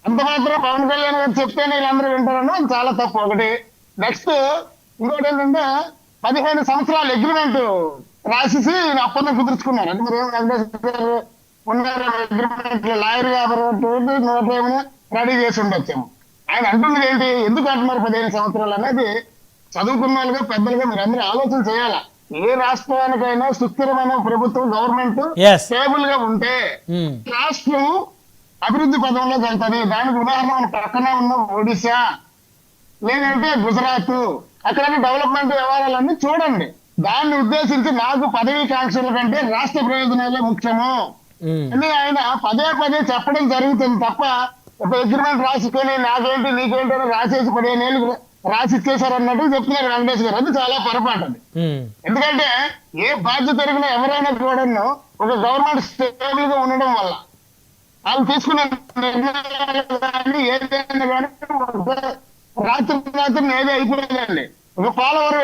అంత మాత్రం పవన్ కళ్యాణ్ గారు చెప్తేనే వీళ్ళందరూ వింటారని అది చాలా తప్పు ఒకటి. నెక్స్ట్ ఇంకోటి ఏంటంటే 15 సంవత్సరాల అగ్రిమెంట్ రాసేసి ఈయన ఒప్పందం కుదుర్చుకున్నారు. అంటే మీరు వెంకటేశ్వర గారు ఉన్నారు అగ్రిమెంట్ లాయర్ కాబట్టి నోట్ రెడీ చేసి ఉండొచ్చాము. ఆయన అంటున్నది ఏంటి, ఎందుకు అంటున్నారు 15 సంవత్సరాలు అనేది చదువుకున్న వాళ్ళుగా పెద్దలుగా మీరు అందరూ ఆలోచన చేయాలా. ఏ రాష్ట్రానికైనా సుస్థిరమైన ప్రభుత్వం గవర్నమెంట్ ఎస్. స్టేబుల్ గా ఉంటే రాష్ట్రం అభివృద్ధి పదంలోకి వెళ్తుంది. దానికి ఉదాహరణ మన పక్కనే ఉన్న ఒడిశా లేదంటే గుజరాత్, అక్కడ డెవలప్మెంట్ వ్యవహారాలన్నీ చూడండి. దాన్ని ఉద్దేశించి నాకు పదవీ కాంక్షల కంటే రాష్ట్ర ప్రయోజనాలే ముఖ్యము అని ఆయన పదే పదే చెప్పడం జరుగుతుంది తప్ప ఒక అగ్రిమెంట్ రాసుకొని నాకేంటి నీకేంటి అని రాసేసి 15 ఏళ్ళు రాసి ఇచ్చేసారు అన్నట్టు చెప్తున్నారు వెంకటేష్ గారు. అది చాలా పొరపాటు అది. ఎందుకంటే ఏ బాధ్యత జరిగిన ఎవరైనా కూడా ఒక గవర్నమెంట్ స్టేబుల్ గా ఉండడం వల్ల వాళ్ళు తీసుకునే నిర్ణయాలు కానీ ఏదైనా కానీ రాత్రి ఏదో అయిపోయిందండి. ఒక పోలవరం